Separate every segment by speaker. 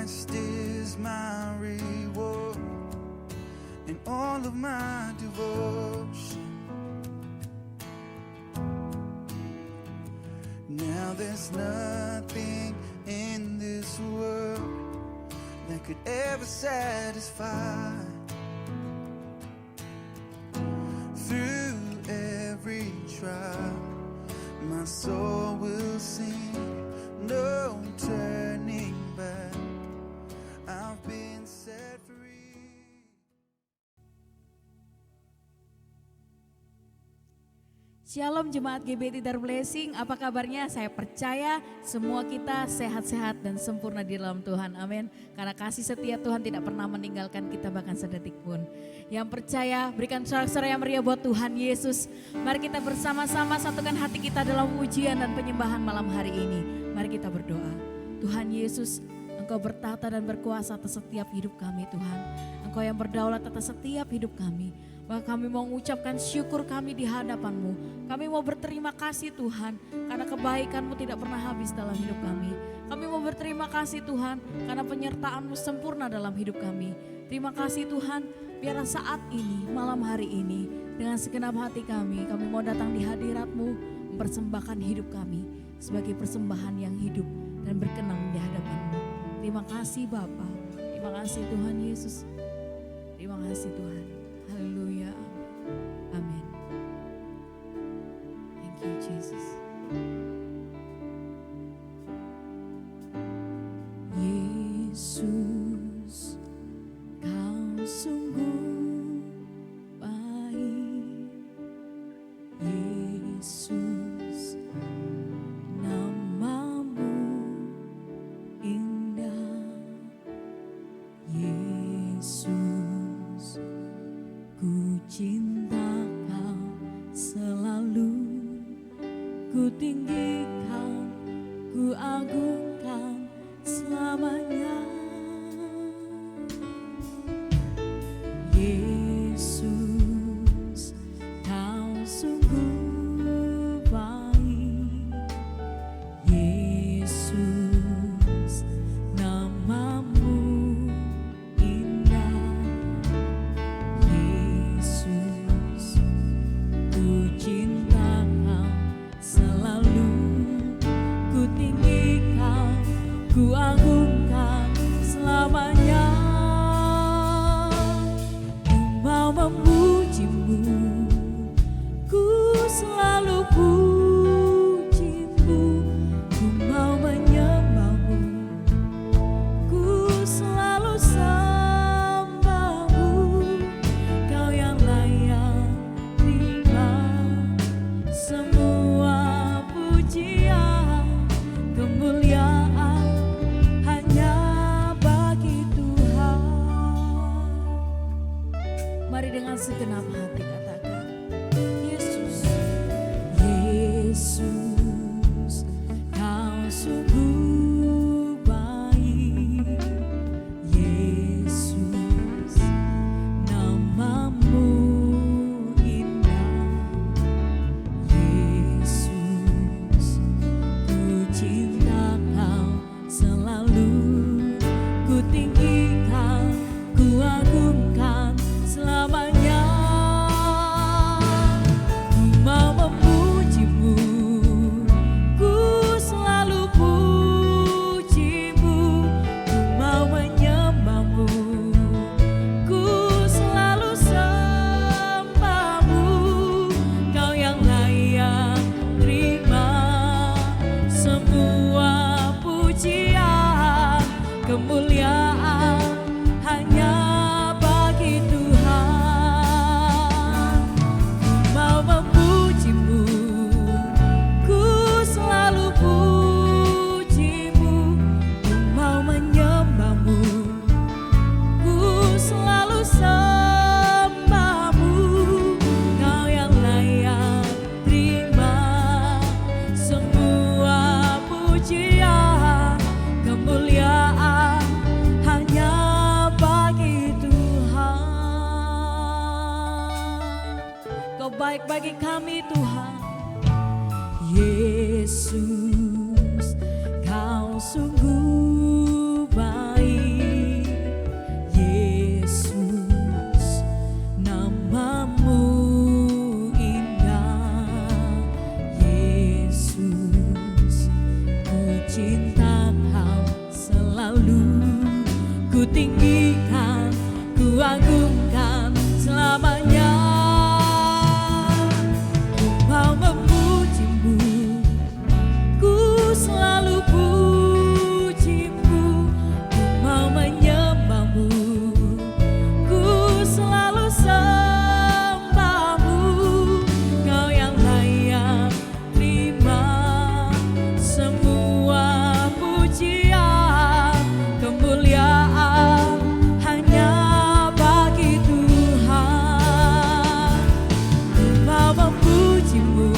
Speaker 1: Christ is my reward and all of my devotion. Now there's nothing in this world that could ever satisfy. Through every trial, my soul will sing, no turning back. I've been set free.
Speaker 2: Shalom Jemaat GBT Dar Blessing, apa kabarnya? Saya percaya semua kita sehat-sehat dan sempurna di dalam Tuhan, amin. Karena kasih setia Tuhan tidak pernah meninggalkan kita bahkan sedetik pun. Yang percaya berikan sorak-sorai yang meriah buat Tuhan Yesus. Mari kita bersama-sama satukan hati kita dalam pujian dan penyembahan malam hari ini. Mari kita berdoa. Tuhan Yesus, Engkau bertata dan berkuasa atas setiap hidup kami Tuhan. Engkau yang berdaulat atas setiap hidup kami. Maka kami mau mengucapkan syukur kami di hadapan-Mu. Kami mau berterima kasih Tuhan, karena kebaikan-Mu tidak pernah habis dalam hidup kami. Kami mau berterima kasih Tuhan, karena penyertaan-Mu sempurna dalam hidup kami. Terima kasih Tuhan, biar saat ini, malam hari ini, dengan segenap hati kami mau datang di hadirat-Mu, mempersembahkan hidup kami sebagai persembahan yang hidup dan berkenan di hadapan-Mu. Terima kasih Bapa, terima kasih Tuhan Yesus, terima kasih Tuhan. Haleluya. Amin. Thank you Jesus. Yesus, Kau sungguh baik. Yesus, nama-Mu indah. Yesus, ku cinta Kau selalu, ku tinggikan, ku agungkan selamanya. Yesus, Kau sungguh baik. Yesus, nama-Mu indah. Yesus, ku cinta Kau selalu, ku tinggikan, ku agungkan selamanya. Ku mau memuji-Mu, ku selalu puji-Mu. Ku mau menyembah-Mu, ku selalu sembah-Mu. Kau yang layak terima semua pujian, kemuliaan hanya bagi Tuhan. Mari dengan segenap hati katakan, Yesus, Yesus, Kau sungguh baik. Yesus, nama-Mu indah. Yesus, ku cinta Kau selalu, ku tinggikan, ku agungkan selamanya. Ku mau memuji-Mu, ku selalu puji-Mu. Ku mau menyembah-Mu, ku selalu sembah-Mu. Kau yang layak terima semua pujian, kemuliaan hanya bagi Tuhan. Ku mau memuji-Mu, ku selalu puji-Mu. Ku mau menyembah-Mu, ku selalu sembah-Mu. Kau yang layak terima semua pujian, kemuliaan hanya bagi Tuhan. Kau baik bagi kami Tuhan. Yesus, Kau sungguh baik. ku tinggikan, ku agungkan selamanya. Ku mau memujimu, ku selalu pujimu, ku mau menyembahmu, ku selalu sembahmu. Kau yang layak terima semua pujian, kemuliaan hanya bagi Tuhan. Ku mau memujimu,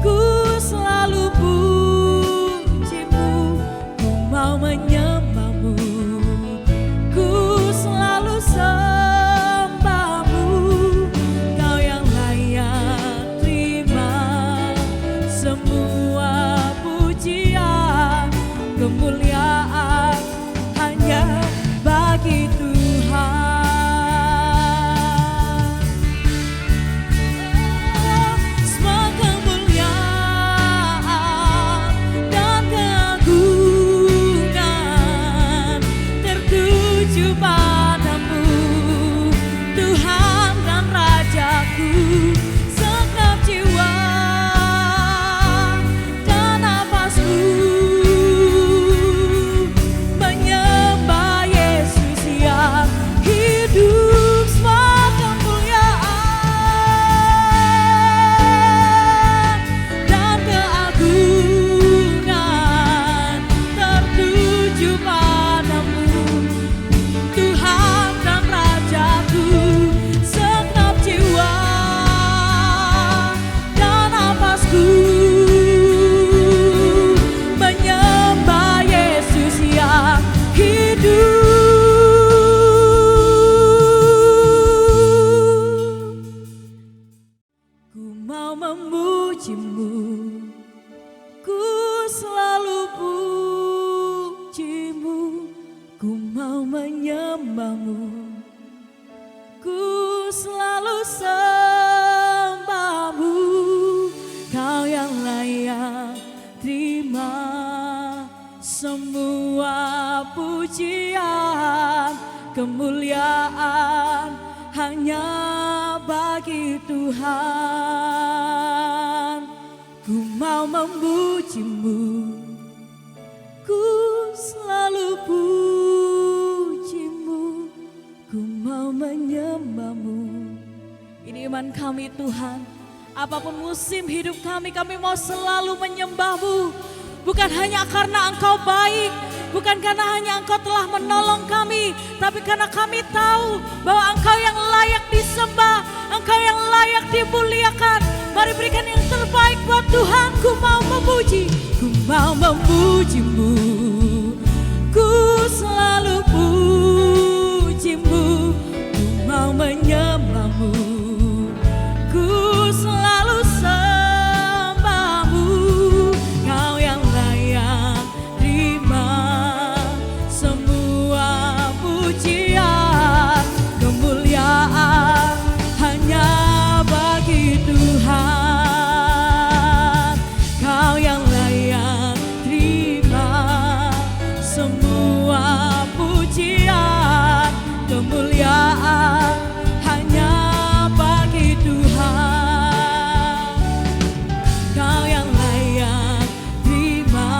Speaker 2: ku selalu pujimu, ku mau menyembahmu, ku selalu sembahmu. Kau yang layak terima semua pujian, kemuliaan hanya bagi Tuhan. Semua kemuliaan dan keagungan tertuju padamu, Tuhan dan Rajaku. Segenap jiwa dan nafasku menyembah Yesus yang hidup. Semua kemuliaan dan keagungan tertuju padamu, Tuhan dan Rajaku. Segenap jiwa dan nafasku menyembah Yesus yang hidup. Ku mau memujimu, ku selalu pujimu, ku mau menyembahmu, ku selalu sembahmu. Kau yang layak terima semua pujian, kemuliaan hanya bagi Tuhan. Ku mau memujimu, ku selalu pujimu, ku mau menyembahmu. Ini iman kami Tuhan. Apapun musim hidup kami mau selalu menyembahmu. Bukan hanya karena Engkau baik, bukan karena hanya Engkau telah menolong kami, tapi karena kami tahu bahwa Engkau yang layak disembah, Engkau yang layak dimuliakan. Mari berikan yang terbaik buat Tuhan. Ku mau memuji, ku mau memujimu, ku selalu pujimu, ku mau menyembahmu, ku selalu sembahmu. Kau yang layak terima semua pujian, kemuliaan hanya bagi Tuhan. Kau yang layak terima semua pujian, kemuliaan hanya bagi Tuhan. Kau yang layak terima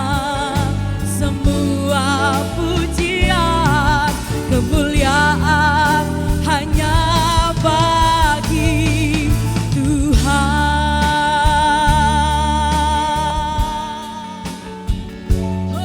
Speaker 2: semua pujian, kemuliaan hanya bagi Tuhan. Oh,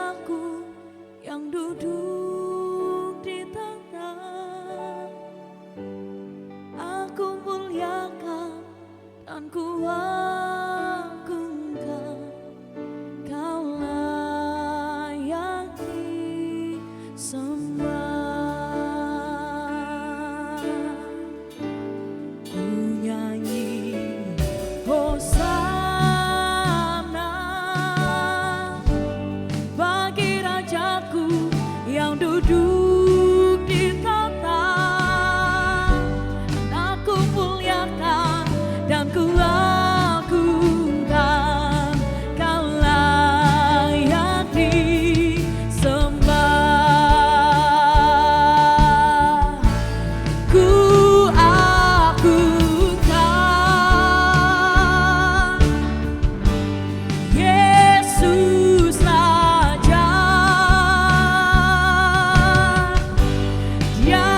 Speaker 2: Rajaku yang duduk di tahta. Aku muliakan dan ku agungkan, Kau layak disembah. Ku nyanyi Hosana bagi Rajaku yang duduk di tahta. Aku muliakan dan ku agungkan, Kau layak disembah. Ku agungkan Yesus Raja. Dia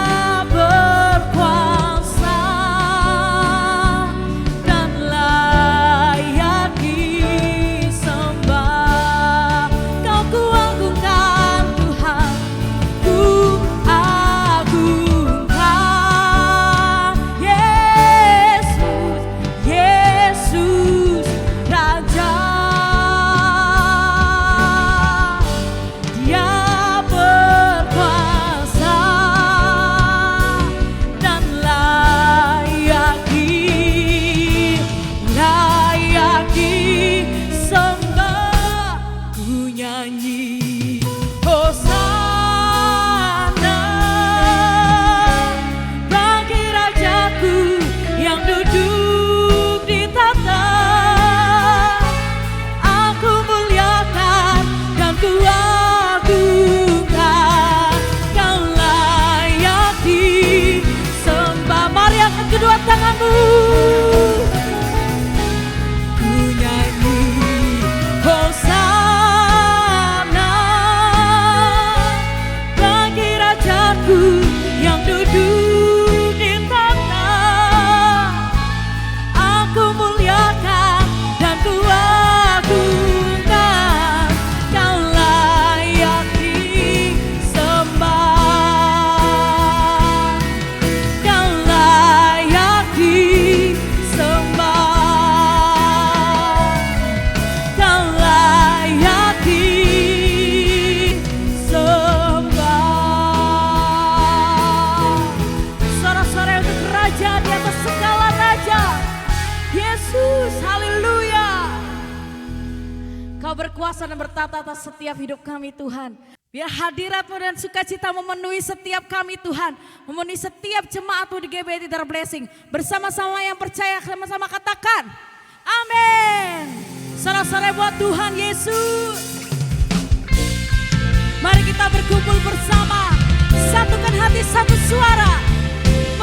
Speaker 2: berkuasa dan layak disembah. Kau ku agungkan Tuhan, ku agungkan Yesus, Yesus Raja. Dia berkuasa dan layak disembah. Ku nyanyi Hosana bagi Rajaku yang duduk di tahta. Aku muliakan dan ku agungkan, Kau layak disembah. Mari angkat kedua tanganmu. Ku nyanyi Hosana bagi Rajaku yang duduk di tahta. Aku muliakan dan ku agungkan, Kau layak disembah. Kau layak disembah. Kau layak disembah. Sorak-sorai untuk Raja di atas segala raja, Yesus. Haleluya. Kau berkuasa dan bertata atas setiap hidup kami Tuhan. Biar hadirat-Mu dan sukacita memenuhi setiap kami Tuhan. Memenuhi setiap jemaat-Mu di GBI Dar Blessing. Bersama-sama yang percaya, sama-sama katakan amin. Sorak-sorai buat Tuhan Yesus. Mari kita berkumpul bersama, satukan hati satu suara,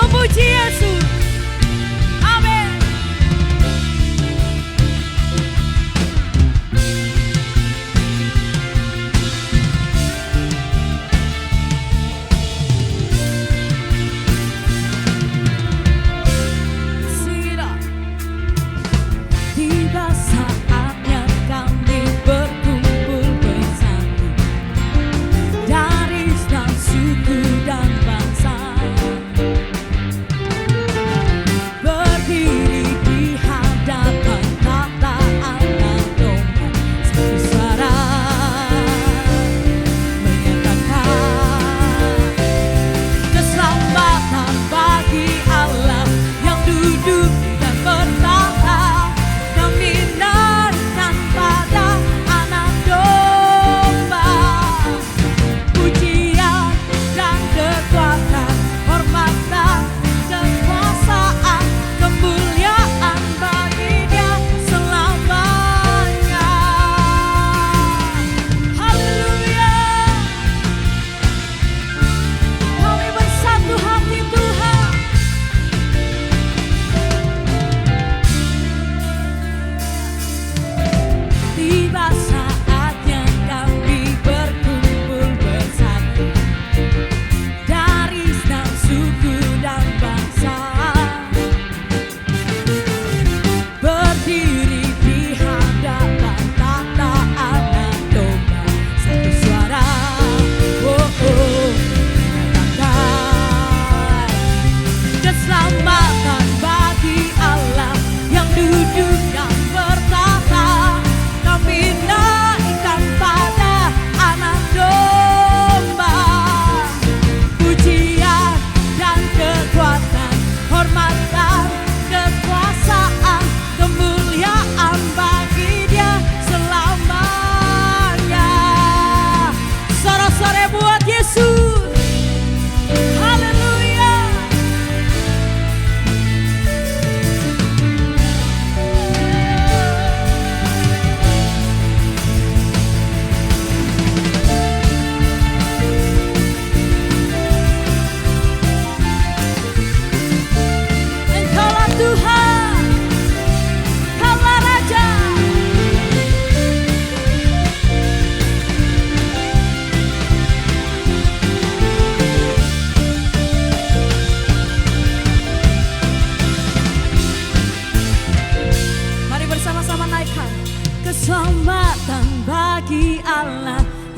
Speaker 2: memuji Yesus. Amin. Tiba saatnya kami berkumpul bersatu dari segala suku dan bangsa.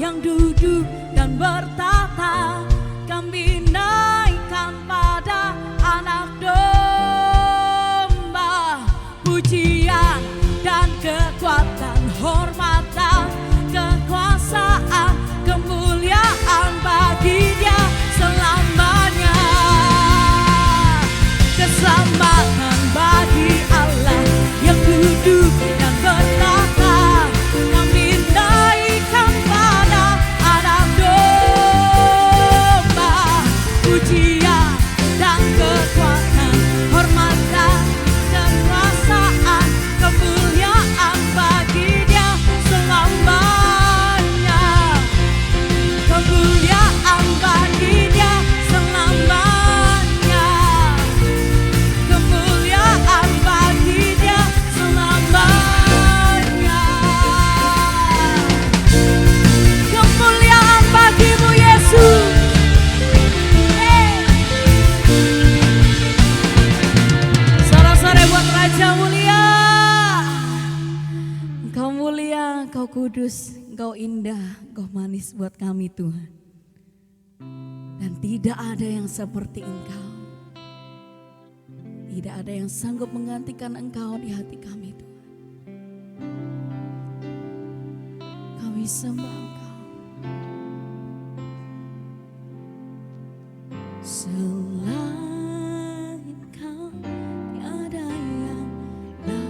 Speaker 2: yang duduk dan bertata, kami naikkan pada Anak Domba. Pujian dan kekuatan, hormatan, kekuasaan, kemuliaan bagi Dia selamanya. Keselamatan bagi Allah yang duduk dan bertata, kami naikkan pada Anak Domba. Pujian dan kekuatan, hormatan, kekuasaan, kemuliaan bagi Dia selamanya. Kemuliaan bagi Dia selamanya. Kemuliaan bagi Dia selamanya. Kemuliaan bagimu Yesus. Sore-sore buat Raja mulia. Engkau mulia, Engkau kudus, Engkau indah, Engkau manis buat kami Tuhan. Dan tidak ada yang seperti Engkau. Tidak ada yang sanggup menggantikan Engkau di hati kami Tuhan. Kami sembah Engkau. Selain Kau tiada yang lain,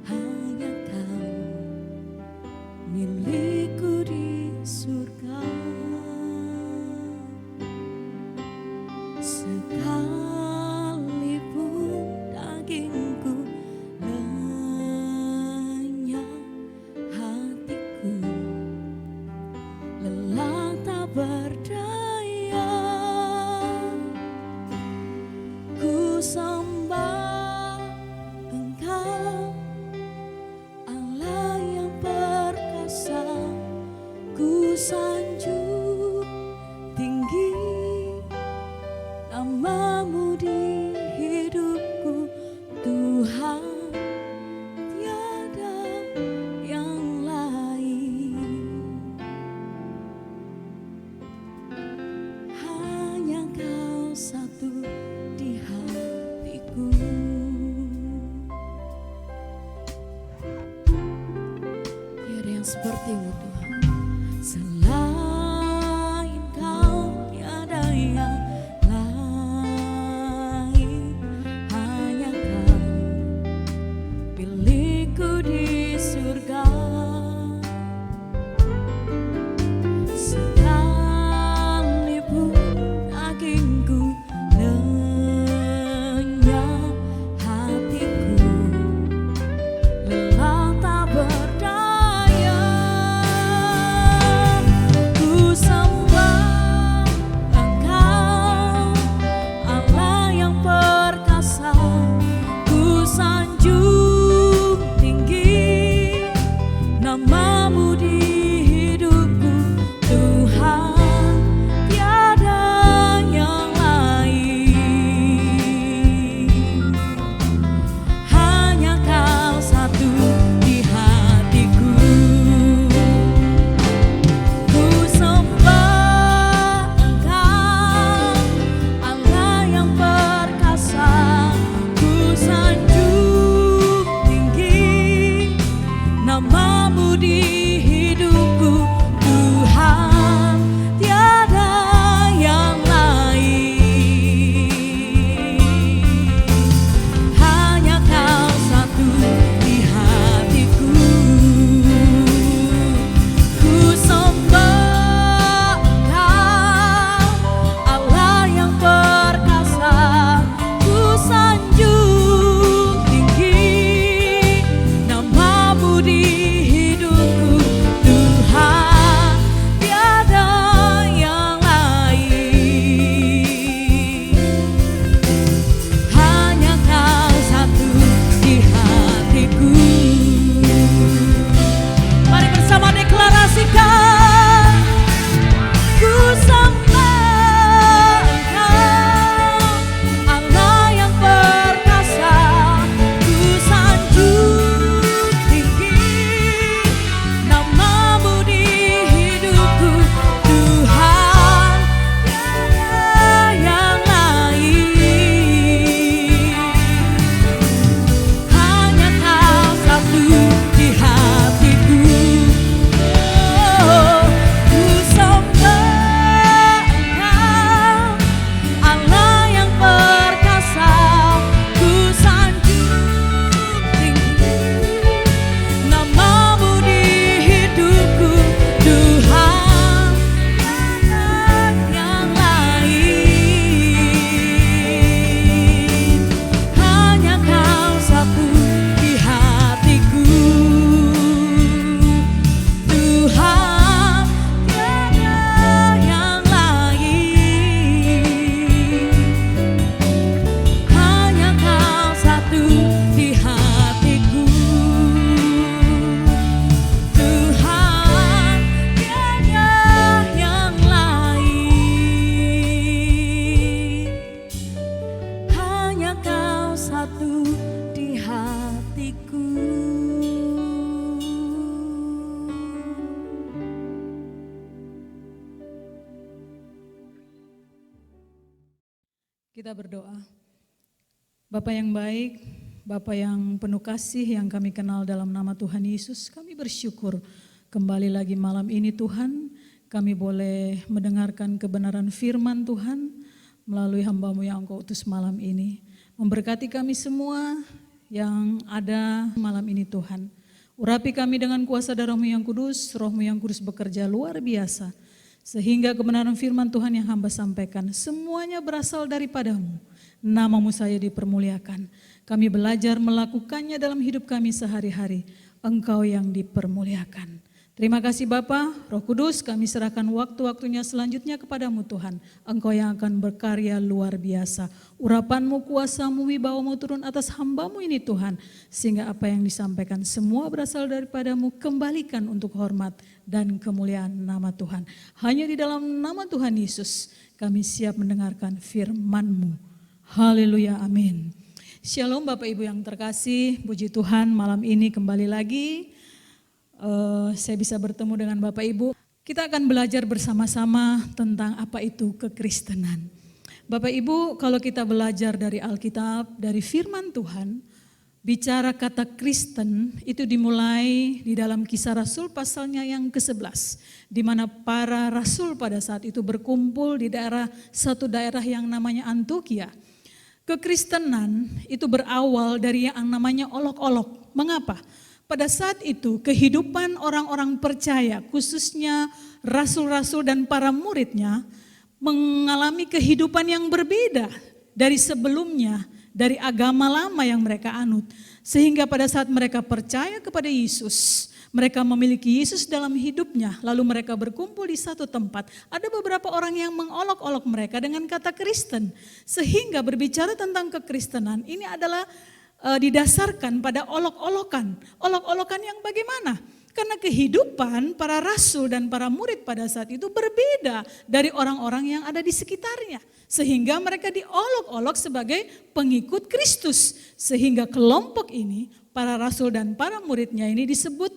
Speaker 2: hanya Kau milikku di surga. Sekalipun dagingku lenyap, hatiku lelah tak berdaya. Ku sembah Engkau, Allah yang perkasa. Ku sanjung tinggi namamu di hidupku Tuhan, tiada yang lain. Hanya Kau satu di hatiku. Tiada yang sepertimu Tuhan. Selain Kau tiada yang lain, hanya Kau milikku di surga. Sekalipun dagingku lenyap, hatiku lelah tak berdaya. Ku sembah Engkau, Allah yang perkasa. Ku sanjung tinggi namamu di hidupku Tuhan, tiada yang lain. Hanya Kau satu di hatiku. Ku sembah Engkau, Allah yang perkasa. Ku sanjung tinggi namamu di hidupku Tuhan, tiada yang lain. Hanya Kau satu di hatiku. Ku sembah Engkau, Allah yang perkasa. Ku sanjung tinggi namamu di hidupku Tuhan, tiada
Speaker 3: Kita berdoa. Bapa yang baik, Bapa yang penuh kasih yang kami kenal dalam nama Tuhan Yesus, kami bersyukur kembali lagi malam ini Tuhan, kami boleh mendengarkan kebenaran firman Tuhan melalui hamba-Mu yang Engkau utus malam ini. Memberkati kami semua yang ada malam ini Tuhan. Urapi kami dengan kuasa darah-Mu yang kudus, Roh-Mu yang kudus bekerja luar biasa. Sehingga kebenaran firman Tuhan yang hamba sampaikan semuanya berasal daripada-Mu. Nama-Mu saja dipermuliakan. Kami belajar melakukannya dalam hidup kami sehari-hari. Engkau yang dipermuliakan. Terima kasih Bapa, Roh Kudus, kami serahkan waktu-waktunya selanjutnya kepada-Mu Tuhan. Engkau yang akan berkarya luar biasa. Urapan-Mu, kuasa-Mu, wibawa-Mu turun atas hamba-Mu ini Tuhan. Sehingga apa yang disampaikan semua berasal daripada-Mu, kembalikan untuk hormat dan kemuliaan nama Tuhan. Hanya di dalam nama Tuhan Yesus kami siap mendengarkan firman-Mu. Haleluya, amin. Shalom Bapak Ibu yang terkasih, puji Tuhan malam ini kembali lagi. Saya bisa bertemu dengan Bapak Ibu. Kita akan belajar bersama-sama tentang apa itu kekristenan. Bapak Ibu, kalau kita belajar dari Alkitab, dari firman Tuhan, bicara kata Kristen itu dimulai di dalam Kisah Rasul pasalnya yang ke-11. Di mana para rasul pada saat itu berkumpul di satu daerah yang namanya Antiokhia. Kekristenan itu berawal dari yang namanya olok-olok. Mengapa? Pada saat itu kehidupan orang-orang percaya, khususnya rasul-rasul dan para muridnya, mengalami kehidupan yang berbeda dari sebelumnya, dari agama lama yang mereka anut. Sehingga pada saat mereka percaya kepada Yesus, mereka memiliki Yesus dalam hidupnya, lalu mereka berkumpul di satu tempat. Ada beberapa orang yang mengolok-olok mereka dengan kata Kristen. Sehingga berbicara tentang kekristenan, ini adalah didasarkan pada olok-olokan. Olok-olokan yang bagaimana? Karena kehidupan para rasul dan para murid pada saat itu berbeda dari orang-orang yang ada di sekitarnya. Sehingga mereka diolok-olok sebagai pengikut Kristus. Sehingga kelompok ini, para rasul dan para muridnya ini disebut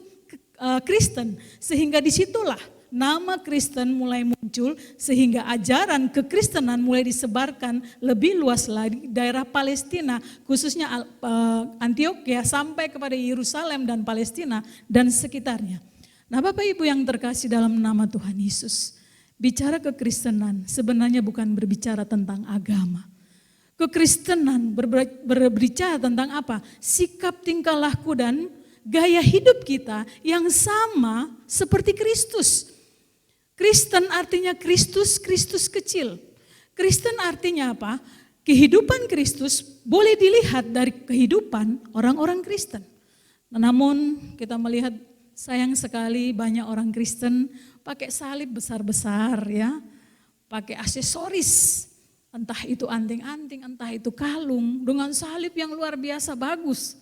Speaker 3: Kristen. Sehingga disitulah nama Kristen mulai muncul sehingga ajaran kekristenan mulai disebarkan lebih luas lagi daerah Palestina, khususnya Antiokhia sampai kepada Yerusalem dan Palestina dan sekitarnya. Nah Bapak Ibu yang terkasih dalam nama Tuhan Yesus, bicara kekristenan sebenarnya bukan berbicara tentang agama. Kekristenan berbicara tentang apa? Sikap, tingkah laku dan gaya hidup kita yang sama seperti Kristus. Kristen artinya Kristus, Kristus kecil. Kristen artinya apa? Kehidupan Kristus boleh dilihat dari kehidupan orang-orang Kristen. Namun kita melihat sayang sekali banyak orang Kristen pakai salib besar-besar ya. Pakai aksesoris, entah itu anting-anting, entah itu kalung dengan salib yang luar biasa bagus.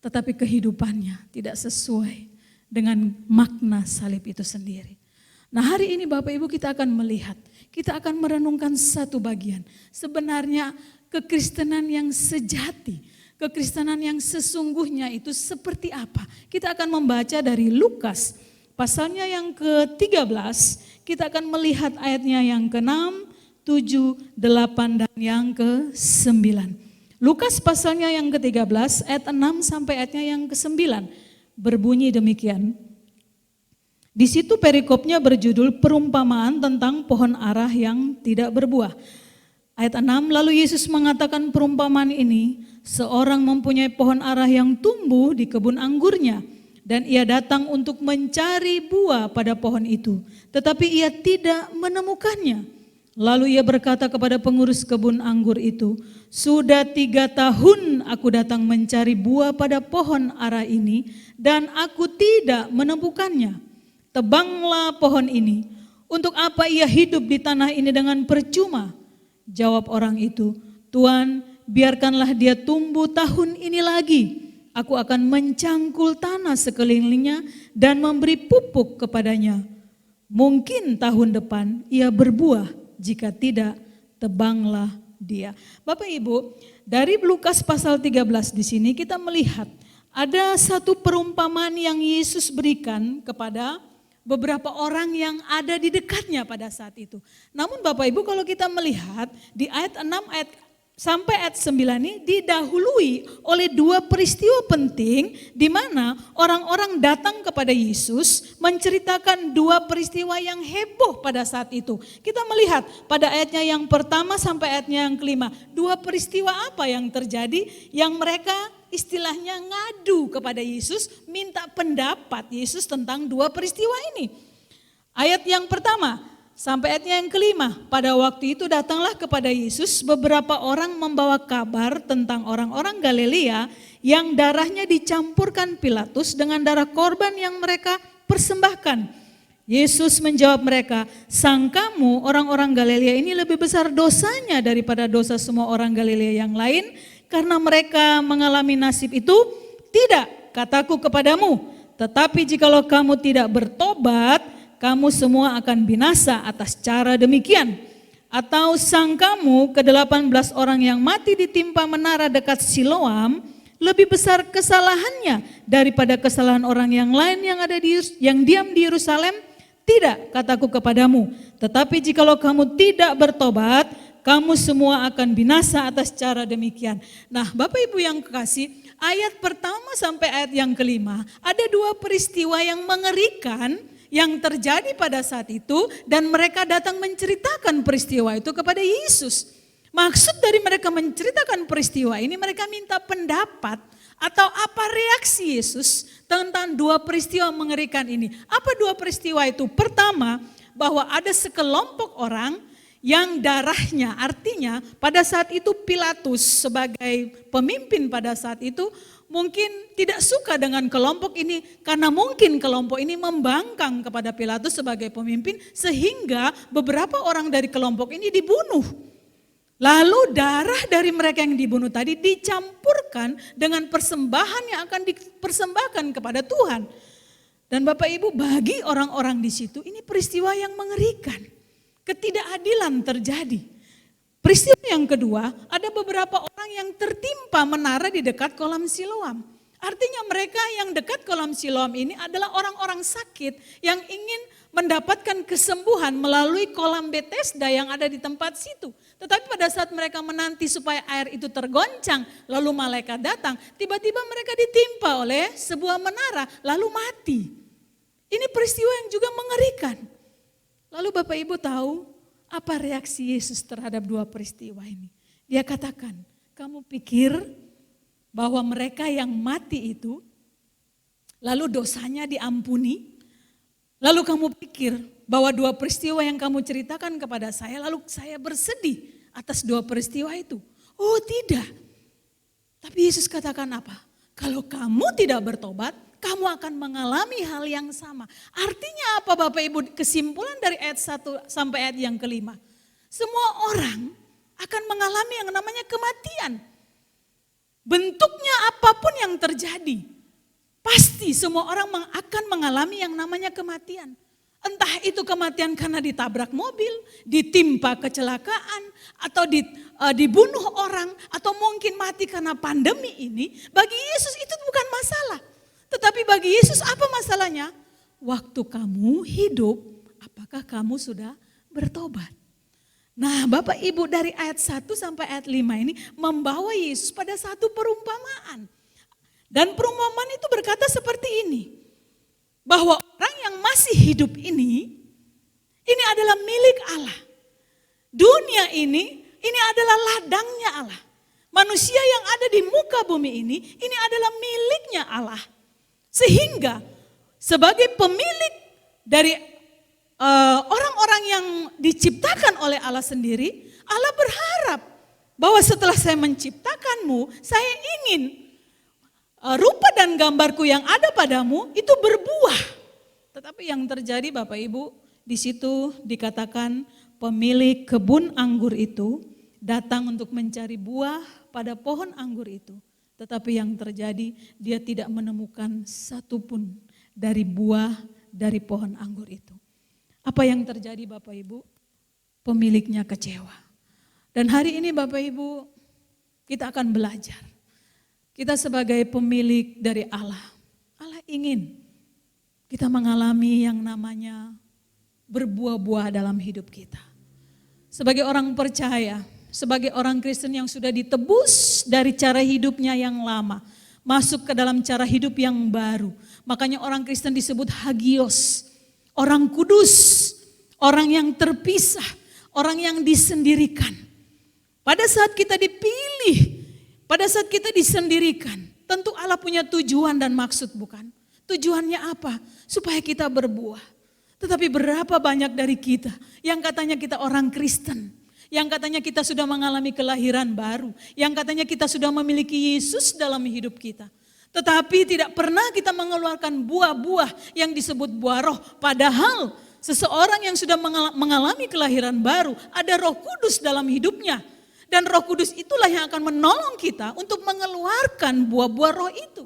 Speaker 3: Tetapi kehidupannya tidak sesuai dengan makna salib itu sendiri. Nah hari ini Bapak Ibu kita akan melihat, kita akan merenungkan satu bagian. Sebenarnya kekristenan yang sejati, kekristenan yang sesungguhnya itu seperti apa? Kita akan membaca dari Lukas, pasalnya yang ke-13, kita akan melihat ayatnya yang ke-6, 7, 8 dan yang ke-9. Lukas pasalnya yang ke-13 ayat 6 sampai ayatnya yang ke-9 berbunyi demikian. Di situ perikopnya berjudul perumpamaan tentang pohon ara yang tidak berbuah. Ayat 6, lalu Yesus mengatakan perumpamaan ini, seorang mempunyai pohon ara yang tumbuh di kebun anggurnya. Dan ia datang untuk mencari buah pada pohon itu, tetapi ia tidak menemukannya. Lalu ia berkata kepada pengurus kebun anggur itu, sudah 3 tahun aku datang mencari buah pada pohon ara ini dan aku tidak menemukannya. Tebanglah pohon ini, untuk apa ia hidup di tanah ini dengan percuma? Jawab orang itu, Tuan, biarkanlah dia tumbuh tahun ini lagi. Aku akan mencangkul tanah sekelilingnya dan memberi pupuk kepadanya. Mungkin tahun depan ia berbuah, jika tidak tebanglah dia. Bapak Ibu, dari Lukas pasal 13 di sini kita melihat ada satu perumpamaan yang Yesus berikan kepada beberapa orang yang ada di dekatnya pada saat itu. Namun Bapak Ibu kalau kita melihat di ayat 6 sampai ayat 9 ini didahului oleh dua peristiwa penting di mana orang-orang datang kepada Yesus menceritakan dua peristiwa yang heboh pada saat itu. Kita melihat pada ayatnya yang pertama sampai ayatnya yang kelima, dua peristiwa apa yang terjadi yang mereka istilahnya ngadu kepada Yesus, minta pendapat Yesus tentang dua peristiwa ini. Ayat yang pertama sampai ayatnya yang kelima, pada waktu itu datanglah kepada Yesus beberapa orang membawa kabar tentang orang-orang Galilea yang darahnya dicampurkan Pilatus dengan darah korban yang mereka persembahkan. Yesus menjawab mereka, sangkamu orang-orang Galilea ini lebih besar dosanya daripada dosa semua orang Galilea yang lain karena mereka mengalami nasib itu? Tidak, kataku kepadamu, tetapi jikalau kamu tidak bertobat, kamu semua akan binasa atas cara demikian. Atau sangkamu ke-18 orang yang mati ditimpa menara dekat Siloam lebih besar kesalahannya daripada kesalahan orang yang lain yang diam di Yerusalem? Tidak, kataku kepadamu. Tetapi jikalau kamu tidak bertobat, kamu semua akan binasa atas cara demikian. Nah, Bapak Ibu yang kekasih, ayat pertama sampai ayat yang kelima ada dua peristiwa yang mengerikan yang terjadi pada saat itu dan mereka datang menceritakan peristiwa itu kepada Yesus. Maksud dari mereka menceritakan peristiwa ini, mereka minta pendapat atau apa reaksi Yesus tentang dua peristiwa mengerikan ini. Apa dua peristiwa itu? Pertama, bahwa ada sekelompok orang yang darahnya, artinya pada saat itu Pilatus sebagai pemimpin pada saat itu mungkin tidak suka dengan kelompok ini karena mungkin kelompok ini membangkang kepada Pilatus sebagai pemimpin sehingga beberapa orang dari kelompok ini dibunuh. Lalu darah dari mereka yang dibunuh tadi dicampurkan dengan persembahan yang akan dipersembahkan kepada Tuhan. Dan Bapak Ibu, bagi orang-orang di situ ini peristiwa yang mengerikan. Ketidakadilan terjadi. Peristiwa yang kedua, ada beberapa orang yang tertimpa menara di dekat kolam Siloam. Artinya mereka yang dekat kolam Siloam ini adalah orang-orang sakit yang ingin mendapatkan kesembuhan melalui kolam Bethesda yang ada di tempat situ. Tetapi pada saat mereka menanti supaya air itu tergoncang, lalu malaikat datang, tiba-tiba mereka ditimpa oleh sebuah menara, lalu mati. Ini peristiwa yang juga mengerikan. Lalu Bapak Ibu tahu apa reaksi Yesus terhadap dua peristiwa ini? Dia katakan, kamu pikir bahwa mereka yang mati itu lalu dosanya diampuni? Lalu kamu pikir bahwa dua peristiwa yang kamu ceritakan kepada saya lalu saya bersedih atas dua peristiwa itu? Oh tidak. Tapi Yesus katakan apa? Kalau kamu tidak bertobat, kamu akan mengalami hal yang sama. Artinya apa Bapak Ibu? Kesimpulan dari ayat 1 sampai ayat yang kelima. Semua orang akan mengalami yang namanya kematian. Bentuknya apapun yang terjadi, pasti semua orang akan mengalami yang namanya kematian. Entah itu kematian karena ditabrak mobil, ditimpa kecelakaan, atau dibunuh orang, atau mungkin mati karena pandemi ini. Bagi Yesus itu bukan masalah. Tetapi bagi Yesus apa masalahnya? Waktu kamu hidup, apakah kamu sudah bertobat? Nah Bapak Ibu dari ayat 1 sampai ayat 5 ini membawa Yesus pada satu perumpamaan. Dan perumpamaan itu berkata seperti ini. Bahwa orang yang masih hidup ini adalah milik Allah. Dunia ini adalah ladangnya Allah. Manusia yang ada di muka bumi ini adalah miliknya Allah. Sehingga sebagai pemilik dari orang-orang yang diciptakan oleh Allah sendiri, Allah berharap bahwa setelah saya menciptakanmu, saya ingin rupa dan gambarku yang ada padamu itu berbuah. Tetapi yang terjadi Bapak Ibu, di situ dikatakan pemilik kebun anggur itu datang untuk mencari buah pada pohon anggur itu. Tetapi yang terjadi dia tidak menemukan satupun dari buah dari pohon anggur itu. Apa yang terjadi Bapak Ibu? Pemiliknya kecewa. Dan hari ini Bapak Ibu kita akan belajar. Kita sebagai pemilik dari Allah. Allah ingin kita mengalami yang namanya berbuah-buah dalam hidup kita. Sebagai orang percaya, sebagai orang Kristen yang sudah ditebus dari cara hidupnya yang lama, masuk ke dalam cara hidup yang baru. Makanya orang Kristen disebut hagios, orang kudus, orang yang terpisah, orang yang disendirikan. Pada saat kita dipilih, pada saat kita disendirikan, tentu Allah punya tujuan dan maksud, bukan? Tujuannya apa? Supaya kita berbuah. Tetapi berapa banyak dari kita yang katanya kita orang Kristen, yang katanya kita sudah mengalami kelahiran baru, yang katanya kita sudah memiliki Yesus dalam hidup kita. Tetapi tidak pernah kita mengeluarkan buah-buah yang disebut buah roh. Padahal seseorang yang sudah mengalami kelahiran baru, ada Roh Kudus dalam hidupnya. Dan Roh Kudus itulah yang akan menolong kita untuk mengeluarkan buah-buah roh itu.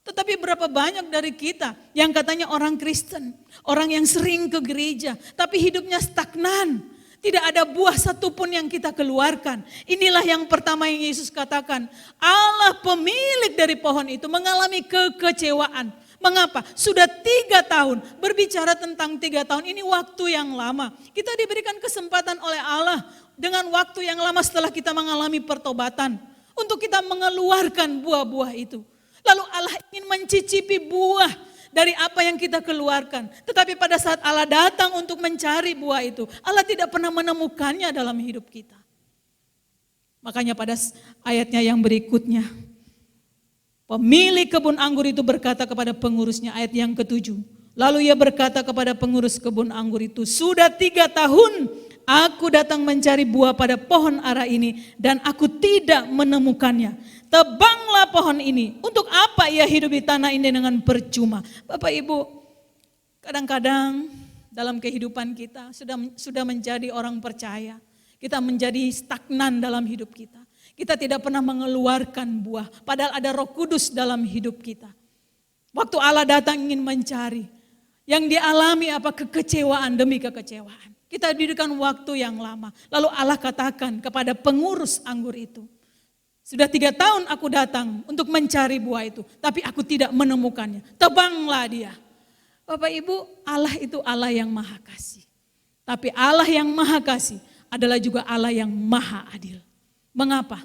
Speaker 3: Tetapi berapa banyak dari kita yang katanya orang Kristen, orang yang sering ke gereja, tapi hidupnya stagnan. Tidak ada buah satupun yang kita keluarkan. Inilah yang pertama yang Yesus katakan. Allah pemilik dari pohon itu mengalami kekecewaan. Mengapa? Sudah 3 tahun, berbicara tentang 3 tahun, ini waktu yang lama. Kita diberikan kesempatan oleh Allah dengan waktu yang lama setelah kita mengalami pertobatan. Untuk kita mengeluarkan buah-buah itu. Lalu Allah ingin mencicipi buah dari apa yang kita keluarkan. Tetapi pada saat Allah datang untuk mencari buah itu, Allah tidak pernah menemukannya dalam hidup kita. Makanya pada ayatnya yang berikutnya, pemilik kebun anggur itu berkata kepada pengurusnya, ayat yang ke-7. Lalu ia berkata kepada pengurus kebun anggur itu, sudah 3 tahun aku datang mencari buah pada pohon ara ini dan aku tidak menemukannya. Tebanglah pohon ini. Untuk apa ia hidup di tanah ini dengan percuma? Bapak Ibu, kadang-kadang dalam kehidupan kita sudah menjadi orang percaya. Kita menjadi stagnan dalam hidup kita. Kita tidak pernah mengeluarkan buah. Padahal ada Roh Kudus dalam hidup kita. Waktu Allah datang ingin mencari. Yang dialami apa? Kekecewaan demi kekecewaan. Kita diberikan waktu yang lama. Lalu Allah katakan kepada pengurus anggur itu. Sudah 3 tahun aku datang untuk mencari buah itu. Tapi aku tidak menemukannya. Tebanglah dia. Bapak Ibu, Allah itu Allah yang maha kasih. Tapi Allah yang maha kasih adalah juga Allah yang maha adil. Mengapa?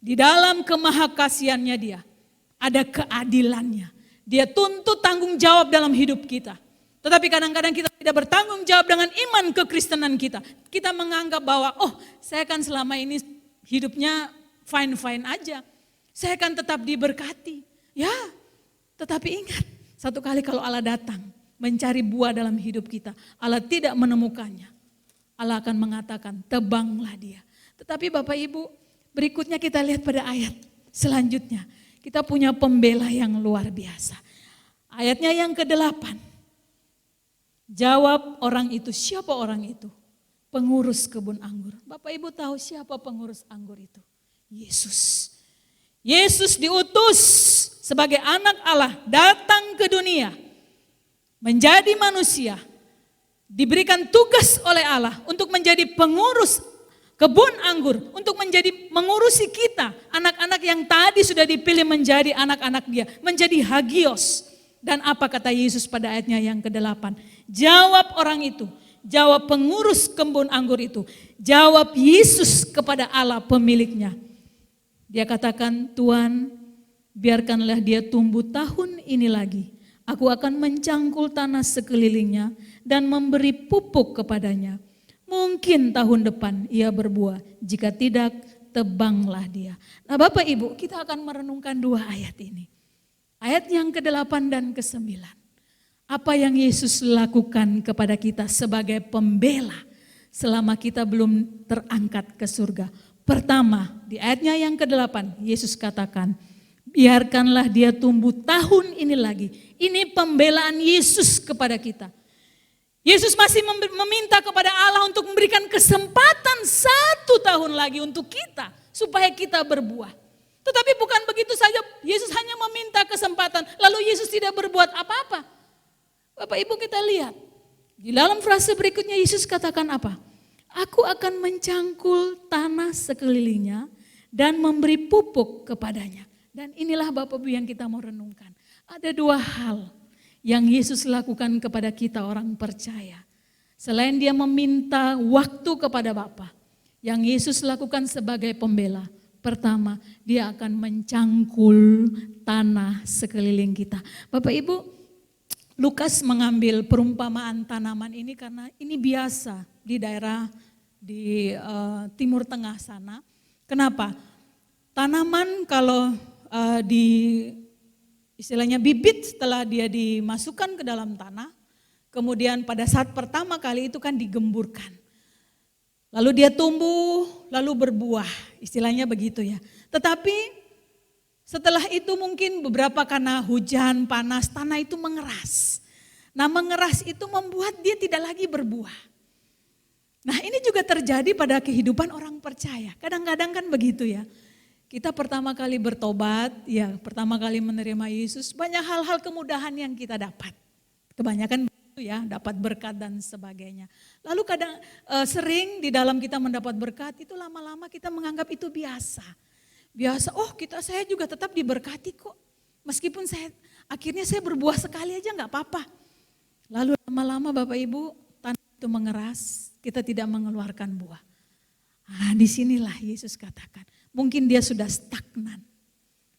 Speaker 3: Di dalam kemahakasiannya dia. Ada keadilannya. Dia tuntut tanggung jawab dalam hidup kita. Tetapi kadang-kadang kita tidak bertanggung jawab dengan iman kekristenan kita. Kita menganggap bahwa saya kan selama ini hidupnya fine-fine aja. Saya kan tetap diberkati. Ya, tetapi ingat, satu kali kalau Allah datang mencari buah dalam hidup kita, Allah tidak menemukannya. Allah akan mengatakan, tebanglah dia. Tetapi Bapak Ibu, berikutnya kita lihat pada ayat selanjutnya. Kita punya pembela yang luar biasa. Ayatnya yang ke-8. Jawab orang itu, siapa orang itu? Pengurus kebun anggur. Bapak Ibu tahu siapa pengurus anggur itu? Yesus. Yesus diutus sebagai anak Allah datang ke dunia. Menjadi manusia. Diberikan tugas oleh Allah untuk menjadi pengurus kebun anggur. Untuk mengurusi kita. Anak-anak yang tadi sudah dipilih menjadi anak-anak dia. Menjadi hagios. Dan apa kata Yesus pada ayatnya yang ke-8? Jawab orang itu. Jawab pengurus kebun anggur itu. Jawab Yesus kepada Allah pemiliknya. Dia katakan, Tuhan, biarkanlah dia tumbuh tahun ini lagi. Aku akan mencangkul tanah sekelilingnya dan memberi pupuk kepadanya. Mungkin tahun depan ia berbuah, jika tidak tebanglah dia. Nah Bapak Ibu, kita akan merenungkan 2 ayat ini. Ayat yang ke-8 dan ke-9. Apa yang Yesus lakukan kepada kita sebagai pembela selama kita belum terangkat ke surga. Pertama, di ayatnya yang ke-8, Yesus katakan, biarkanlah dia tumbuh tahun ini lagi. Ini pembelaan Yesus kepada kita. Yesus masih meminta kepada Allah untuk memberikan kesempatan 1 tahun lagi untuk kita, supaya kita berbuah. Tetapi bukan begitu saja, Yesus hanya meminta kesempatan, lalu Yesus tidak berbuat apa-apa. Bapak Ibu kita lihat, di dalam frase berikutnya Yesus katakan apa? Aku akan mencangkul tanah sekelilingnya dan memberi pupuk kepadanya. Dan inilah Bapak Ibu yang kita mau renungkan. Ada 2 hal yang Yesus lakukan kepada kita orang percaya. Selain dia meminta waktu kepada Bapa, Yang Yesus lakukan sebagai pembela, pertama, dia akan mencangkul tanah sekeliling kita. Bapak Ibu, Lukas mengambil perumpamaan tanaman ini karena ini biasa di daerah di Timur Tengah sana. Kenapa? Tanaman kalau istilahnya bibit setelah dia dimasukkan ke dalam tanah, kemudian pada saat pertama kali itu kan digemburkan. Lalu dia tumbuh, lalu berbuah, istilahnya begitu ya. Tetapi setelah itu mungkin beberapa karena hujan, panas, tanah itu mengeras. Nah mengeras itu membuat dia tidak lagi berbuah. Nah ini juga terjadi pada kehidupan orang percaya. Kadang-kadang kan begitu ya. Kita pertama kali bertobat, ya pertama kali menerima Yesus, banyak hal-hal kemudahan yang kita dapat. Kebanyakan ya, dapat berkat dan sebagainya. Lalu kadang sering di dalam kita mendapat berkat itu lama-lama kita menganggap itu biasa. Biasa, saya juga tetap diberkati kok. Meskipun akhirnya saya berbuah sekali aja nggak apa-apa. Lalu lama-lama Bapak Ibu tanah itu mengeras, kita tidak mengeluarkan buah. Nah, disinilah Yesus katakan, mungkin dia sudah stagnan.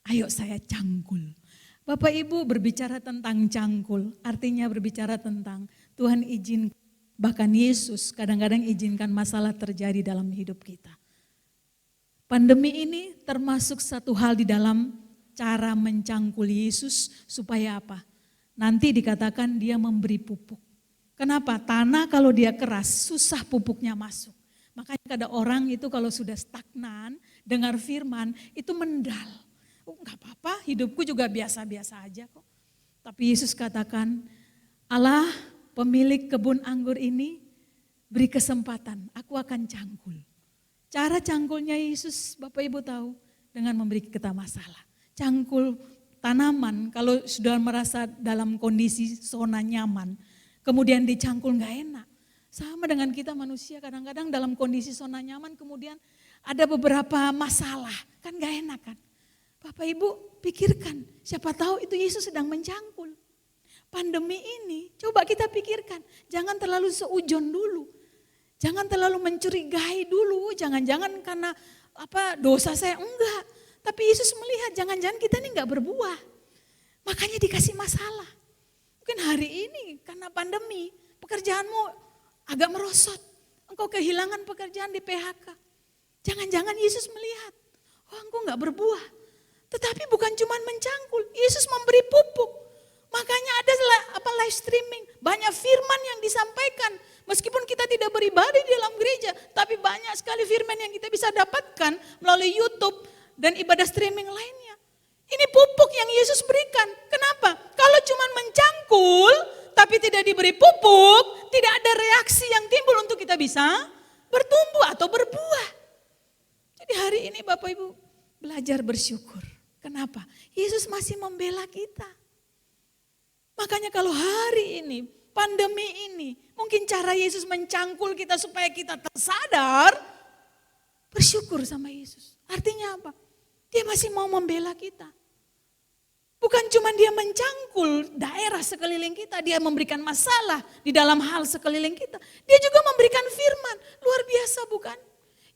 Speaker 3: Ayo saya cangkul. Bapak Ibu berbicara tentang cangkul, artinya berbicara tentang Tuhan izin, bahkan Yesus kadang-kadang izinkan masalah terjadi dalam hidup kita. Pandemi ini termasuk satu hal di dalam cara mencangkul Yesus supaya apa? Nanti dikatakan dia memberi pupuk. Kenapa? Tanah kalau dia keras susah pupuknya masuk. Makanya ada orang itu kalau sudah stagnan dengar firman itu mendal. Enggak apa-apa, hidupku juga biasa-biasa aja kok. Tapi Yesus katakan, Allah pemilik kebun anggur ini beri kesempatan, aku akan cangkul. Cara cangkulnya Yesus Bapak Ibu tahu dengan memberi kita masalah. Cangkul tanaman kalau sudah merasa dalam kondisi zona nyaman, kemudian dicangkul gak enak. Sama dengan kita manusia kadang-kadang dalam kondisi zona nyaman kemudian ada beberapa masalah, kan gak enak kan. Bapak Ibu pikirkan, siapa tahu itu Yesus sedang mencangkul. Pandemi ini coba kita pikirkan, jangan terlalu seujon dulu. Jangan terlalu mencurigai dulu, jangan-jangan karena dosa saya, enggak. Tapi Yesus melihat jangan-jangan kita ini enggak berbuah. Makanya dikasih masalah. Mungkin hari ini karena pandemi, pekerjaanmu agak merosot. Engkau kehilangan pekerjaan di PHK. Jangan-jangan Yesus melihat, engkau enggak berbuah. Tetapi bukan cuma mencangkul, Yesus memberi pupuk. Makanya ada live streaming, banyak firman yang disampaikan. Meskipun kita tidak beribadah di dalam gereja, tapi banyak sekali firman yang kita bisa dapatkan melalui YouTube dan ibadah streaming lainnya. Ini pupuk yang Yesus berikan. Kenapa? Kalau cuma mencangkul, tapi tidak diberi pupuk, tidak ada reaksi yang timbul untuk kita bisa bertumbuh atau berbuah. Jadi hari ini Bapak Ibu belajar bersyukur. Kenapa? Yesus masih membela kita. Makanya kalau hari ini, pandemi ini, mungkin cara Yesus mencangkul kita supaya kita tersadar, bersyukur sama Yesus. Artinya apa? Dia masih mau membela kita. Bukan cuma dia mencangkul daerah sekeliling kita, dia memberikan masalah di dalam hal sekeliling kita. Dia juga memberikan firman, luar biasa bukan?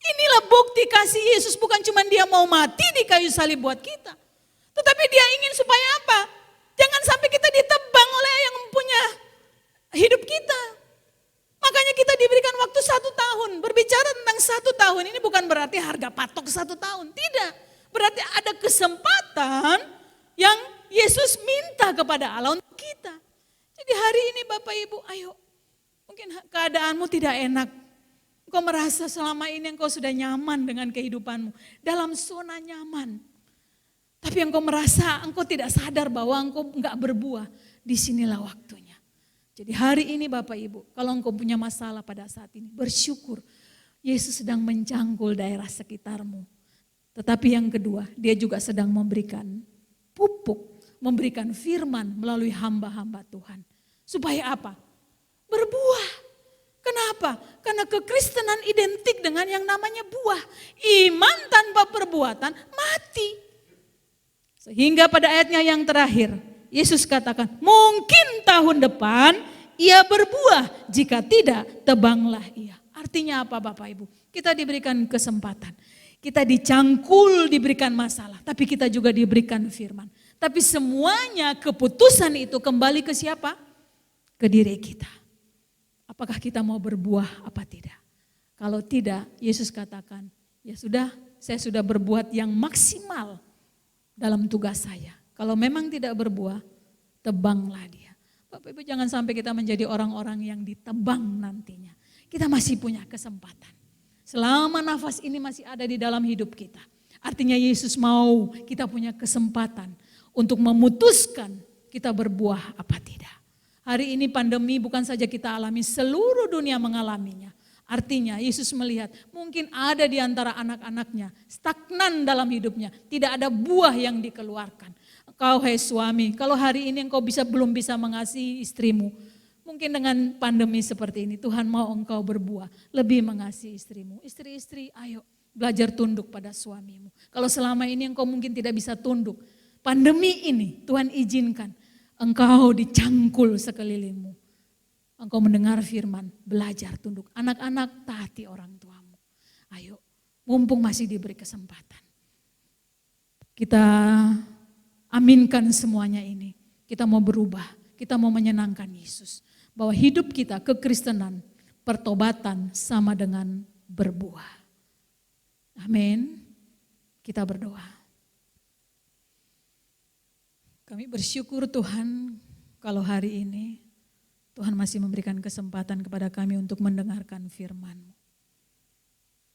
Speaker 3: Inilah bukti kasih Yesus, bukan cuma dia mau mati di kayu salib buat kita. Tetapi dia ingin supaya apa? Jangan sampai kita ditebang oleh yang punya hidup kita. Makanya kita diberikan waktu 1 tahun. Berbicara tentang 1 tahun ini bukan berarti harga patok 1 tahun. Tidak. Berarti ada kesempatan yang Yesus minta kepada Allah untuk kita. Jadi hari ini Bapak Ibu, ayo. Mungkin keadaanmu tidak enak. Engkau merasa selama ini engkau sudah nyaman dengan kehidupanmu. Dalam zona nyaman. Tapi engkau merasa engkau tidak sadar bahwa engkau enggak berbuah. Disinilah waktunya. Jadi hari ini Bapak Ibu, kalau engkau punya masalah pada saat ini, bersyukur. Yesus sedang mencangkul daerah sekitarmu. Tetapi yang kedua, dia juga sedang memberikan pupuk, memberikan firman melalui hamba-hamba Tuhan. Supaya apa? Berbuah. Kenapa? Karena kekristenan identik dengan yang namanya buah. Iman tanpa perbuatan mati. Sehingga pada ayatnya yang terakhir, Yesus katakan, mungkin tahun depan ia berbuah, jika tidak tebanglah ia. Artinya apa Bapak Ibu? Kita diberikan kesempatan. Kita dicangkul, diberikan masalah. Tapi kita juga diberikan firman. Tapi semuanya keputusan itu kembali ke siapa? Ke diri kita. Apakah kita mau berbuah apa tidak? Kalau tidak, Yesus katakan, ya sudah, saya sudah berbuat yang maksimal dalam tugas saya. Kalau memang tidak berbuah, tebanglah dia. Bapak Ibu jangan sampai kita menjadi orang-orang yang ditebang nantinya. Kita masih punya kesempatan. Selama nafas ini masih ada di dalam hidup kita. Artinya Yesus mau kita punya kesempatan untuk memutuskan kita berbuah apa tidak. Hari ini pandemi bukan saja kita alami, seluruh dunia mengalaminya. Artinya Yesus melihat mungkin ada di antara anak-anaknya stagnan dalam hidupnya. Tidak ada buah yang dikeluarkan. Engkau hai suami, kalau hari ini engkau belum bisa mengasihi istrimu. Mungkin dengan pandemi seperti ini Tuhan mau engkau berbuah, lebih mengasihi istrimu. Istri-istri ayo belajar tunduk pada suamimu. Kalau selama ini engkau mungkin tidak bisa tunduk, pandemi ini Tuhan izinkan engkau dicangkul sekelilingmu. Engkau mendengar firman, belajar tunduk. Anak-anak taati orang tuamu. Ayo, mumpung masih diberi kesempatan. Kita aminkan semuanya ini. Kita mau berubah, kita mau menyenangkan Yesus. Bahwa hidup kita, kekristenan, pertobatan sama dengan berbuah. Amin. Kita berdoa. Kami bersyukur Tuhan kalau hari ini Tuhan masih memberikan kesempatan kepada kami untuk mendengarkan firman-Mu.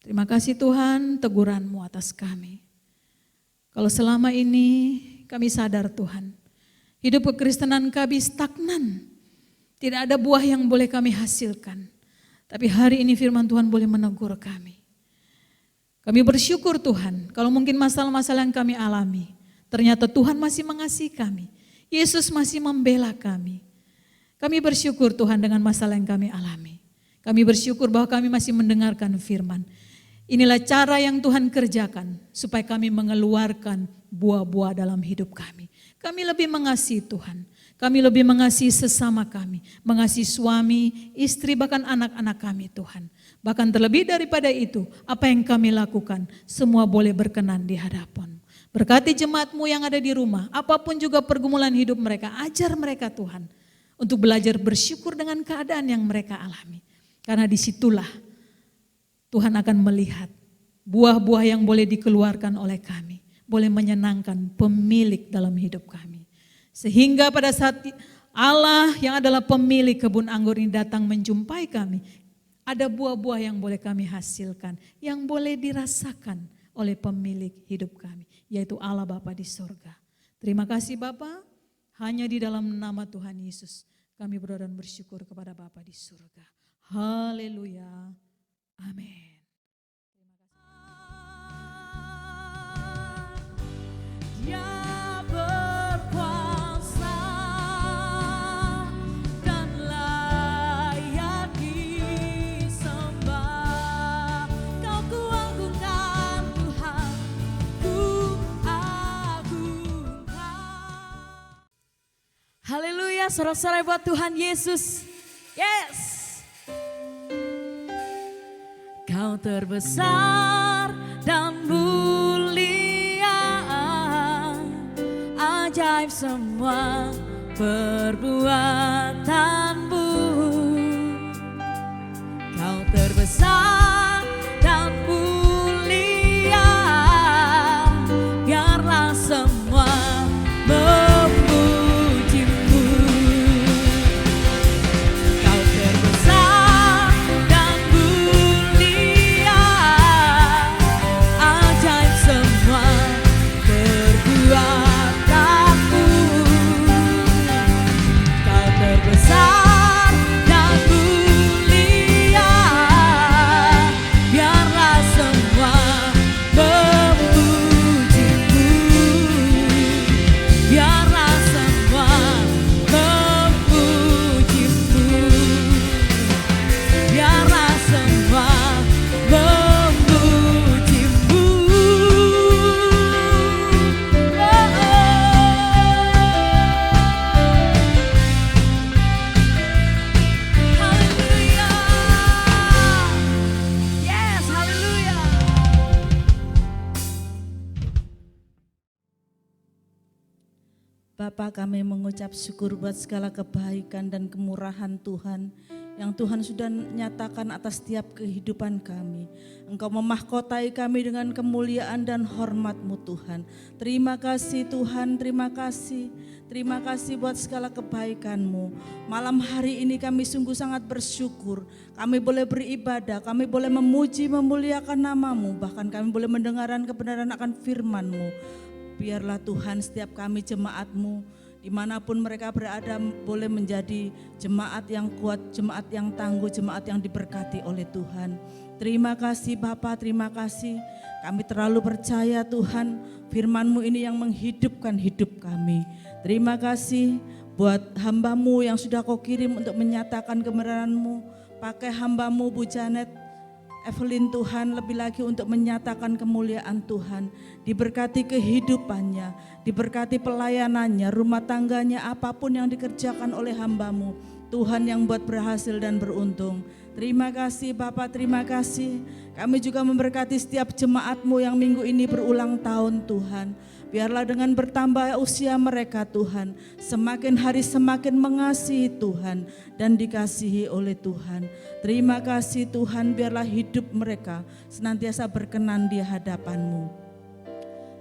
Speaker 3: Terima kasih Tuhan teguran-Mu atas kami. Kalau selama ini kami sadar Tuhan, hidup kekristenan kami stagnan. Tidak ada buah yang boleh kami hasilkan. Tapi hari ini firman Tuhan boleh menegur kami. Kami bersyukur Tuhan, kalau mungkin masalah-masalah yang kami alami, ternyata Tuhan masih mengasihi kami. Yesus masih membela kami. Kami bersyukur Tuhan dengan masalah yang kami alami. Kami bersyukur bahwa kami masih mendengarkan firman. Inilah cara yang Tuhan kerjakan supaya kami mengeluarkan buah-buah dalam hidup kami. Kami lebih mengasihi Tuhan. Kami lebih mengasihi sesama kami. Mengasihi suami, istri, bahkan anak-anak kami Tuhan. Bahkan terlebih daripada itu, apa yang kami lakukan semua boleh berkenan di hadapan. Berkati jemaat-Mu yang ada di rumah. Apapun juga pergumulan hidup mereka, ajar mereka Tuhan. Untuk belajar bersyukur dengan keadaan yang mereka alami. Karena disitulah Tuhan akan melihat buah-buah yang boleh dikeluarkan oleh kami. Boleh menyenangkan pemilik dalam hidup kami. Sehingga pada saat Allah yang adalah pemilik kebun anggur ini datang menjumpai kami. Ada buah-buah yang boleh kami hasilkan. Yang boleh dirasakan oleh pemilik hidup kami. Yaitu Allah Bapa di surga. Terima kasih Bapa. Hanya di dalam nama Tuhan Yesus kami berdoa dan bersyukur kepada Bapa di surga. Haleluya. Amin.
Speaker 2: Dia berkuasa dan layak disembah. Kau kuagungkan Tuhan, kuagungkan. Haleluya, sorak-sorai buat Tuhan Yesus. Yes. Kau terbesar dan mulia, ajaib semua perbuatanmu. Kau terbesar dan mulia, biarlah semua memujimu. Kau terbesar dan mulia, ajaib semua perbuatanmu. Kau terbesar dan mulia,
Speaker 4: Bapa, kami mengucap syukur buat segala kebaikan dan kemurahan Tuhan yang Tuhan sudah nyatakan atas setiap kehidupan kami. Engkau memahkotai kami dengan kemuliaan dan hormat-Mu Tuhan. Terima kasih Tuhan, terima kasih. Terima kasih buat segala kebaikan-Mu. Malam hari ini kami sungguh sangat bersyukur. Kami boleh beribadah, kami boleh memuji, memuliakan nama-Mu. Bahkan kami boleh mendengarkan kebenaran akan firman-Mu. Biarlah Tuhan setiap kami jemaat-Mu, dimanapun mereka berada, boleh menjadi jemaat yang kuat, jemaat yang tangguh, jemaat yang diberkati oleh Tuhan. Terima kasih Bapa, terima kasih. Kami terlalu percaya Tuhan, firman-Mu ini yang menghidupkan hidup kami. Terima kasih buat hamba-Mu yang sudah Kau kirim untuk menyatakan kebenaran-Mu. Pakai hamba-Mu Bu Janet Evelyn Tuhan, lebih lagi untuk menyatakan kemuliaan Tuhan. Diberkati kehidupannya, diberkati pelayanannya, rumah tangganya, apapun yang dikerjakan oleh hamba-Mu. Tuhan yang buat berhasil dan beruntung. Terima kasih Bapak, terima kasih. Kami juga memberkati setiap jemaat-Mu yang minggu ini berulang tahun Tuhan. Biarlah dengan bertambah usia mereka Tuhan, semakin hari semakin mengasihi Tuhan dan dikasihi oleh Tuhan. Terima kasih Tuhan, biarlah hidup mereka senantiasa berkenan di hadapan-Mu.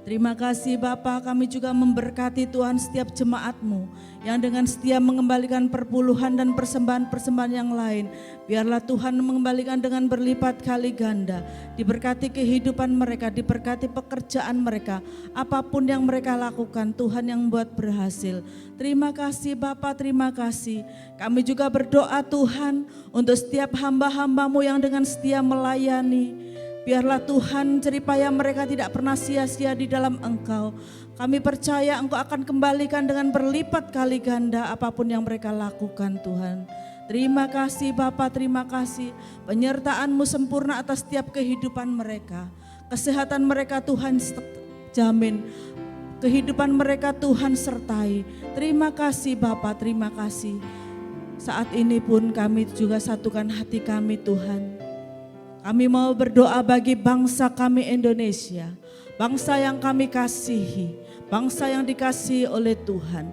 Speaker 4: Terima kasih Bapa, kami juga memberkati Tuhan setiap jemaat-Mu yang dengan setia mengembalikan perpuluhan dan persembahan-persembahan yang lain. Biarlah Tuhan mengembalikan dengan berlipat kali ganda. Diberkati kehidupan mereka, diberkati pekerjaan mereka. Apapun yang mereka lakukan, Tuhan yang buat berhasil. Terima kasih Bapa, terima kasih. Kami juga berdoa Tuhan untuk setiap hamba-hamba-Mu yang dengan setia melayani. Biarlah Tuhan jeripaya mereka tidak pernah sia-sia di dalam Engkau. Kami percaya Engkau akan kembalikan dengan berlipat kali ganda apapun yang mereka lakukan Tuhan. Terima kasih Bapa, terima kasih. Penyertaan-Mu sempurna atas setiap kehidupan mereka. Kesehatan mereka Tuhan jamin. Kehidupan mereka Tuhan sertai. Terima kasih Bapa, terima kasih. Saat ini pun kami juga satukan hati kami Tuhan. Kami mau berdoa bagi bangsa kami Indonesia, bangsa yang kami kasihi, bangsa yang dikasihi oleh Tuhan.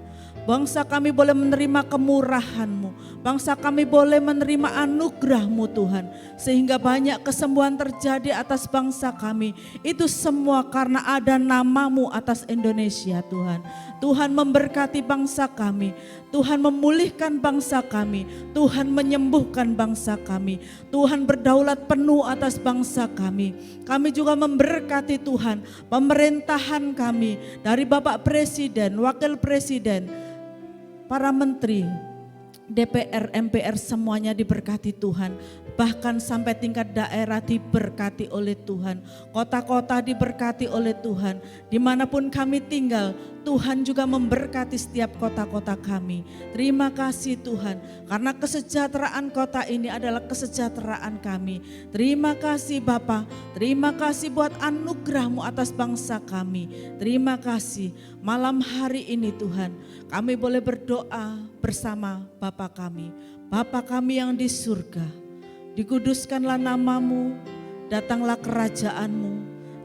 Speaker 4: Bangsa kami boleh menerima kemurahan-Mu, bangsa kami boleh menerima anugerah-Mu Tuhan. Sehingga banyak kesembuhan terjadi atas bangsa kami. Itu semua karena ada nama-Mu atas Indonesia Tuhan. Tuhan memberkati bangsa kami, Tuhan memulihkan bangsa kami, Tuhan menyembuhkan bangsa kami, Tuhan berdaulat penuh atas bangsa kami. Kami juga memberkati Tuhan pemerintahan kami dari Bapak Presiden, Wakil Presiden, para menteri, DPR, MPR semuanya diberkati Tuhan. Bahkan sampai tingkat daerah diberkati oleh Tuhan. Kota-kota diberkati oleh Tuhan. Dimanapun kami tinggal, Tuhan juga memberkati setiap kota-kota kami. Terima kasih Tuhan, karena kesejahteraan kota ini adalah kesejahteraan kami. Terima kasih Bapa, terima kasih buat anugerah-Mu atas bangsa kami. Terima kasih malam hari ini Tuhan, kami boleh berdoa bersama Bapa kami. Bapa kami yang di surga, dikuduskanlah nama-Mu, datanglah kerajaan-Mu,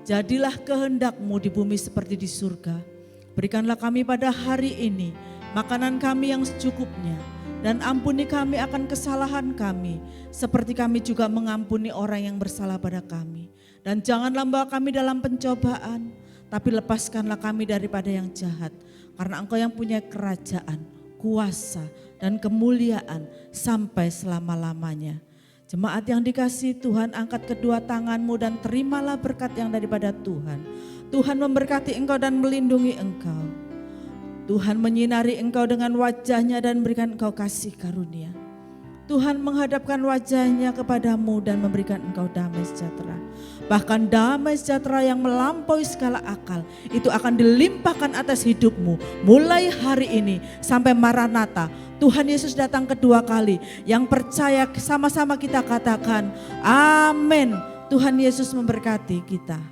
Speaker 4: jadilah kehendak-Mu di bumi seperti di surga. Berikanlah kami pada hari ini makanan kami yang secukupnya, dan ampuni kami akan kesalahan kami, seperti kami juga mengampuni orang yang bersalah pada kami. Dan janganlah membawa kami dalam pencobaan, tapi lepaskanlah kami daripada yang jahat. Karena Engkau yang punya kerajaan, kuasa, dan kemuliaan sampai selama-lamanya. Jemaat yang dikasihi Tuhan, angkat kedua tanganmu dan terimalah berkat yang daripada Tuhan. Tuhan memberkati engkau dan melindungi engkau. Tuhan menyinari engkau dengan wajahnya dan memberikan engkau kasih karunia. Tuhan menghadapkan wajahnya kepadamu dan memberikan engkau damai sejahtera. Bahkan damai sejahtera yang melampaui segala akal itu akan dilimpahkan atas hidupmu mulai hari ini sampai Maranatha. Tuhan Yesus datang kedua kali. Yang percaya sama-sama kita katakan amin. Tuhan Yesus memberkati kita.